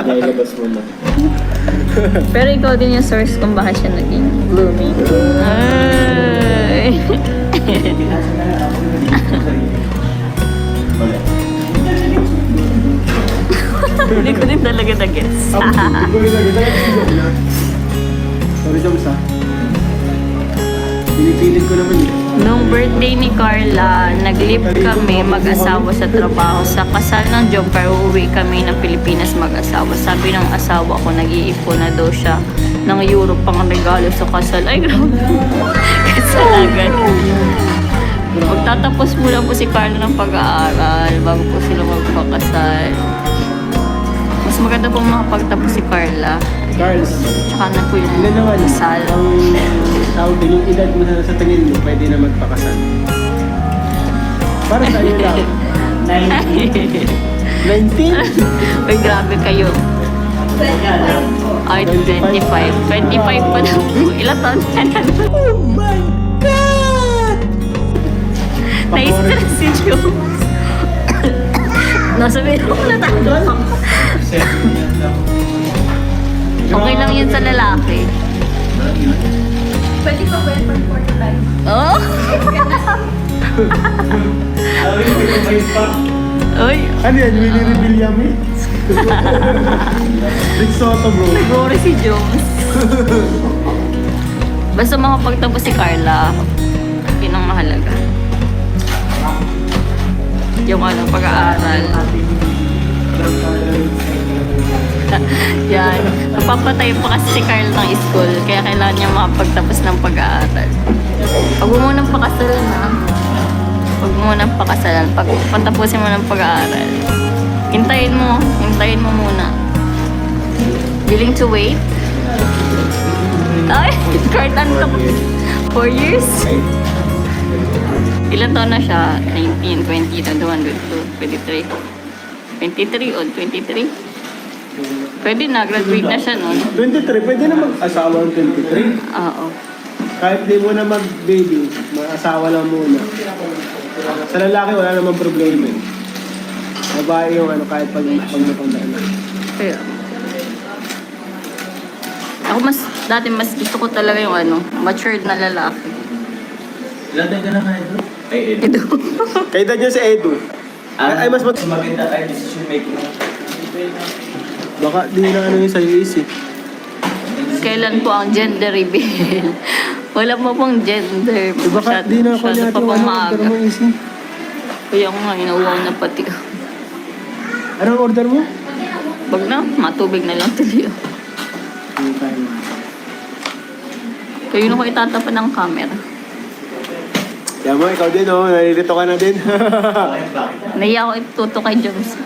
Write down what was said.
Nailabas mo na. Pero ikaw din yung source kung bakit siya naging gloomy. Ay. Hindi ko din talaga na-guess. Sorry, Joms ha. Pinipilit ko naman eh. Nung birthday ni Carla, nag-leave kami mag-asawa sa trabaho. Sa kasal ng Jomcar, uuwi kami ng Pilipinas mag-asawa. Sabi ng asawa ko, nag-iipon na daw siya ng euro pang regalo sa kasal. Ay, grabe. Kasalagan. Magtatapos muna po si Carla ng pag-aaral bago po sila magpakasal. Mas maganda po makapagtapos si Carla. Carls, Tsaka na po yung ilan naman kasal. ang tawag din yung edad mo sa tingin mo, pwede na magpakasal. Para sa iyo lang. 19? Ay, grabe kayo. Ay, 25. 25 pa na po. Ilang taon ka na? Oh my God! Na-stress si Jones. Nasabihin ko na tayo. Okay lang yun sa lalaki. Pwede pa ba yun pag 45? Oh? Uy, Ano yan? Willie Rebillame? Rick Soto, bro. nag-worry si Jones. Basta makapagtapos si Carla, yun ang mahalaga. Yung ano, pag-aaral. Yan. Napapatay pa kasi si Carl ng school, kaya kailangan niya makapagtapos ng pag-aaral. Pag mo munang pakasalan ha. Pag mo munang pakasalan, pag patapusin mo ng pag-aaral, hintayin mo muna. Willing to wait? Ay, Carl, ano to? 4 years? Ilan taon na siya? 19, 20, 21, 22, 23. 23 o 23? Pwede na, graduate na siya nun. 23, pwede na mag-asawa ng 23. Oo. Kahit di mo na mag-baby, mag-asawa lang muna. Sa lalaki, wala namang problema eh. Babae yung ano, kahit pag matandaan na. Kaya, ako dati mas gusto ko talaga yung ano, matured na lalaki. Ilan tayo ka na kayo? Ay, Edu. Kaya edad niya si Edu. Ay, mas maganda tayo decision making. Baka di na ano yung sa'yo easy. Kailan po ang gender reveal? Wala pa pong gender. Baka di na ako Masyado natin pa pong maaga. order mo easy. Kaya ako nga, inauwaw na pati. Anong order mo? Wag na, matubig na lang tuloy. Hindi tayo. Kaya yun ako itatapan ng camera. Yan mo, ikaw din oh, nalilito ka na din. Bakit? Naiya ako ituto kay Jones.